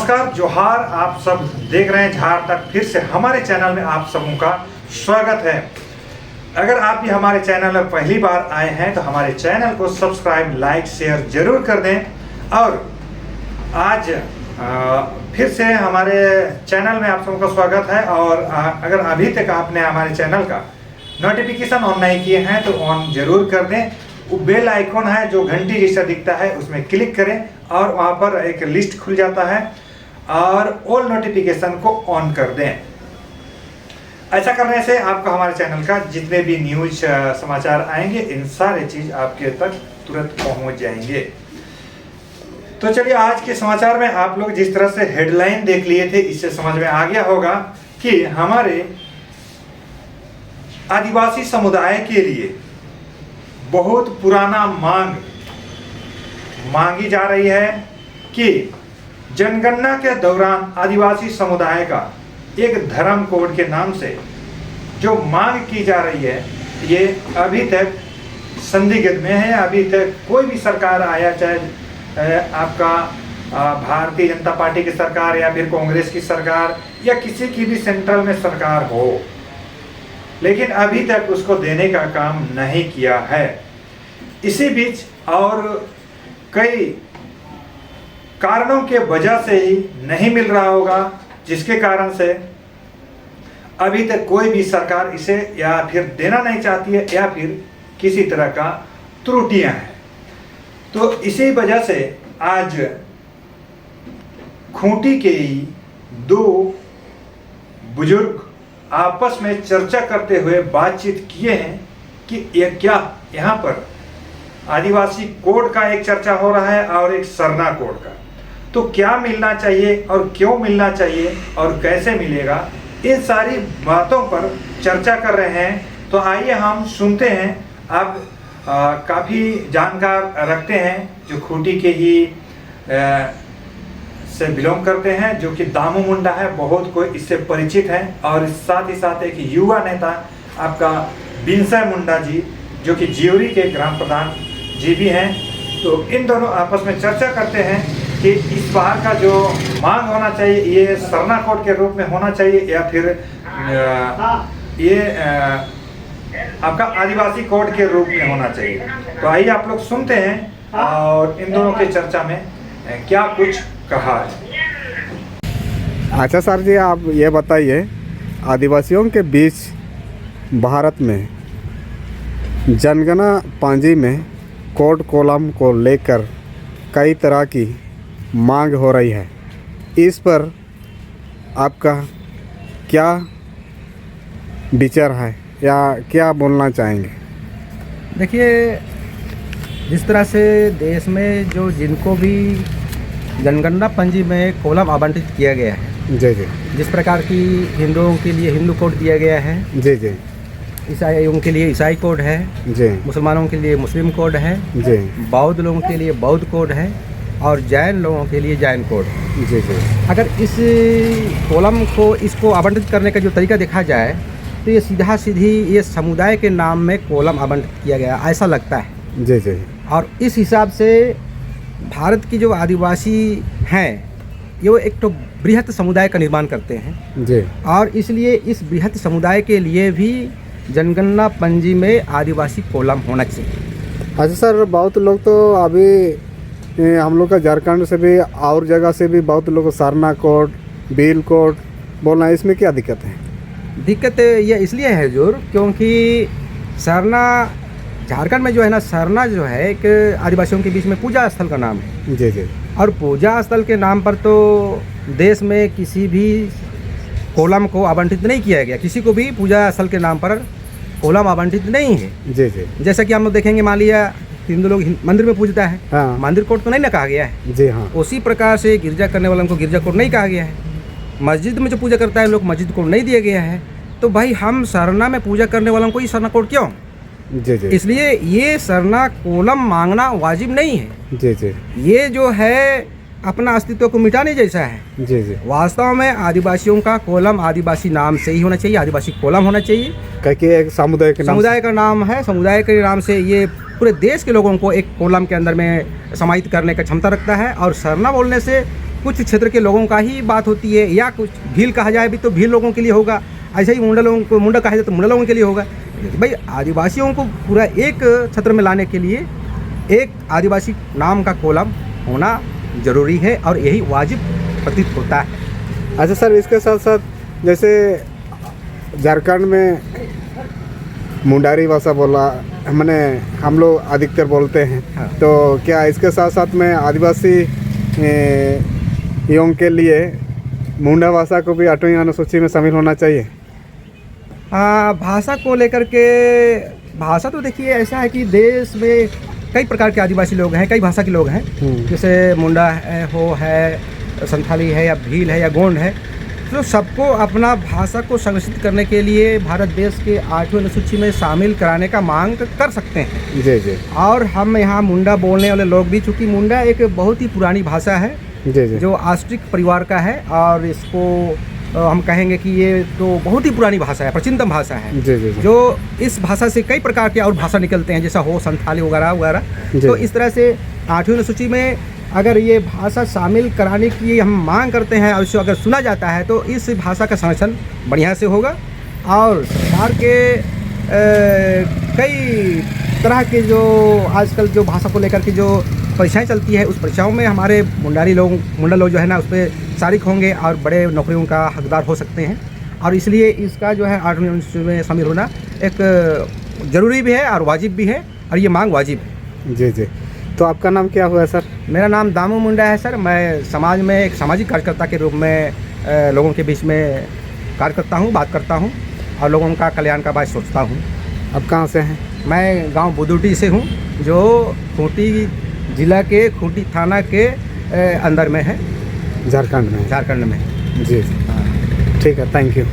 नमस्कार जोहार। आप सब देख रहे हैं झार तक। फिर से हमारे चैनल में आप सबों का स्वागत है। अगर आप भी हमारे चैनल में पहली बार आए हैं तो हमारे चैनल को सब्सक्राइब लाइक शेयर जरूर कर दें। और आज फिर से हमारे चैनल में आप सबों का स्वागत है। और अगर अभी तक आपने हमारे चैनल का नोटिफिकेशन ऑन नहीं किए हैं तो ऑन जरूर कर दें। वो बेल आइकॉन है जो घंटी जैसा दिखता है उसमें क्लिक करें और वहाँ पर एक लिस्ट खुल जाता है और ऑल नोटिफिकेशन को ऑन कर दें। ऐसा करने से आपको हमारे चैनल का जितने भी न्यूज समाचार आएंगे इन सारे चीज़ आपके तक तुरंत पहुँच जाएंगे। तो चलिए आज के समाचार में आप लोग जिस तरह से हेडलाइन देख लिए थे इससे समझ में आ गया होगा कि हमारे आदिवासी समुदाय के लिए बहुत पुराना मांग मांगी जा रही है कि जनगणना के दौरान आदिवासी समुदाय का एक धर्म कोड के नाम से जो मांग की जा रही है ये अभी तक संदिग्ध में है। अभी तक कोई भी सरकार आया, चाहे आपका भारतीय जनता पार्टी की सरकार या फिर कांग्रेस की सरकार या किसी की भी सेंट्रल में सरकार हो, लेकिन अभी तक उसको देने का काम नहीं किया है। इसी बीच और कई कारणों के वजह से ही नहीं मिल रहा होगा, जिसके कारण से अभी तक कोई भी सरकार इसे या फिर देना नहीं चाहती है या फिर किसी तरह का त्रुटियां हैं। तो इसी वजह से आज खूंटी के ही दो बुजुर्ग आपस में चर्चा करते हुए बातचीत किए हैं कि ये क्या यहाँ पर आदिवासी कोड का एक चर्चा हो रहा है और एक सरना कोड का, तो क्या मिलना चाहिए और क्यों मिलना चाहिए और कैसे मिलेगा, इन सारी बातों पर चर्चा कर रहे हैं। तो आइए हम सुनते हैं। आप काफ़ी जानकार रखते हैं जो खूंटी के ही से बिलोंग करते हैं, जो कि दामू मुंडा है, बहुत कोई इससे परिचित हैं। और साथ ही साथ एक युवा नेता आपका बिनसा मुंडा जी जो कि जियोरी के ग्राम प्रधान जी भी हैं। तो इन दोनों आपस में चर्चा करते हैं कि इस बार का जो मांग होना चाहिए ये सरना कोड के रूप में होना चाहिए या फिर ये आपका आदिवासी कोड के रूप में होना चाहिए। तो आइए आप लोग सुनते हैं और इन दोनों की चर्चा में क्या कुछ कहा है। अच्छा सर जी, आप ये बताइए, आदिवासियों के बीच भारत में जनगणना पांजी में कोड कॉलम को लेकर कई तरह की मांग हो रही है। इस पर आपका क्या विचार है या क्या बोलना चाहेंगे? देखिए, जिस तरह से देश में जो जिनको भी जनगणना पंजी में कॉलम आवंटित किया गया है, जी जी, जिस प्रकार की हिंदुओं के लिए हिंदू कोड दिया गया है, जी जी, ईसाइयों के लिए ईसाई कोड है, जी, मुसलमानों मुसलमानों के लिए मुस्लिम कोड है, जी, बौद्ध लोगों के लिए बौद्ध कोड है और जैन लोगों के लिए जैन कोड है। जी जी। अगर इस कॉलम को इसको आवंटित करने का जो तरीका देखा जाए तो ये सीधा सीधी ये समुदाय के नाम में कॉलम आवंटित किया गया ऐसा लगता है। जी जी। और इस हिसाब से भारत की जो आदिवासी हैं ये वो एक तो बृहत समुदाय का निर्माण करते हैं जी, और इसलिए इस बृहत समुदाय के लिए भी जनगणना पंजी में आदिवासी कॉलम होना चाहिए। अच्छा सर, बहुत लोग तो अभी हम लोग का झारखंड से भी और जगह से भी बहुत लोग सरना कोड, बिल कोड बोलना है, इसमें क्या दिक्कत है? दिक्कत ये इसलिए है जोर, क्योंकि सरना झारखंड में जो है ना, सरना जो है एक आदिवासियों के बीच में पूजा स्थल का नाम है। जी जी। और पूजा स्थल के नाम पर तो देश में किसी भी कॉलम को आवंटित नहीं किया गया, किसी को भी पूजा स्थल के नाम पर कॉलम आवंटित नहीं है। जी जी। जैसा कि हम लोग देखेंगे, मान लिया हिंदू लोग मंदिर में पूजता है, हाँ। मंदिर कोड तो नहीं ना कहा गया है। जी हाँ। उसी प्रकार से गिरजा करने वालों को गिरजा कोड नहीं कहा गया है। मस्जिद में जो पूजा करता है लोग, मस्जिद कोड नहीं दिया गया है। तो भाई हम सरना में पूजा करने वालों को ही सरना कोड क्यों? जी जी। इसलिए ये सरना कॉलम मांगना वाजिब नहीं है। जी जी। ये जो है अपना अस्तित्व को मिटाने जैसा है। जी जी। वास्तव में आदिवासियों का कॉलम आदिवासी नाम से ही होना चाहिए, आदिवासी कॉलम होना चाहिए। क्योंकि एक समुदाय के समुदाय का नाम है, समुदाय के नाम से ये पूरे देश के लोगों को एक कॉलम के अंदर में समाहित करने का क्षमता रखता है। और सरना बोलने से कुछ क्षेत्र के लोगों का ही बात होती है, या कुछ भील कहा जाए भी तो भील लोगों के लिए होगा, ऐसे ही मुंडा लोगों को मुंडा कहा जाए तो मुंडा लोगों के लिए होगा। भाई आदिवासियों को पूरा एक छत्र में लाने के लिए एक आदिवासी नाम का कॉलम होना ज़रूरी है और यही वाजिब प्रतीत होता है। अच्छा सर, इसके साथ साथ जैसे झारखंड में मुंडारी भाषा बोला मैंने हम लोग अधिकतर बोलते हैं, हाँ। तो क्या इसके साथ साथ में आदिवासी यों के लिए मुंडा भाषा को भी 8वीं अनुसूची में शामिल होना चाहिए? हाँ, भाषा को लेकर के भाषा तो देखिए ऐसा है कि देश में कई प्रकार के आदिवासी लोग हैं, कई भाषा के लोग हैं, जैसे मुंडा है, हो है, संथाली है, या भील है, या गोंड है। तो सबको अपना भाषा को संरक्षित करने के लिए भारत देश के 8वीं अनुसूची में शामिल कराने का मांग कर सकते हैं। जी जी। और हम यहाँ मुंडा बोलने वाले लोग भी, चूँकि मुंडा एक बहुत ही पुरानी भाषा है जी जी। जो आस्ट्रिक परिवार का है, और इसको हम कहेंगे कि ये तो बहुत ही पुरानी भाषा है, प्राचीनतम भाषा है। जी जी। जो इस भाषा से कई प्रकार के और भाषा निकलते हैं, जैसा हो, संथाली वगैरह वगैरह। तो इस तरह से 8वीं अनुसूची में अगर ये भाषा शामिल कराने की हम मांग करते हैं और इसे अगर सुना जाता है तो इस भाषा का संरक्षण बढ़िया से होगा। और सरकार के कई तरह के जो आजकल जो भाषा को लेकर के जो परीक्षाएं चलती है, उस परीक्षाओं में हमारे मुंडा लोग जो है ना, उस पर शारिक होंगे और बड़े नौकरियों का हकदार हो सकते हैं। और इसलिए इसका जो है 8वीं अनुसूची में शामिल होना एक ज़रूरी भी है और वाजिब भी है, और ये मांग वाजिब है। जी जी। तो आपका नाम क्या हुआ सर? मेरा नाम दामू मुंडा है सर। मैं समाज में एक सामाजिक कार्यकर्ता के रूप में लोगों के बीच में कार्य करता हूँ, बात करता हूँ और लोगों का कल्याण का बात सोचता हूँ। आप कहाँ से हैं? मैं गांव बुदुटी से हूँ, जो खूंटी जिला के खूंटी थाना के अंदर में है, झारखंड में? झारखंड में। जी जी। ठीक है, थैंक यू।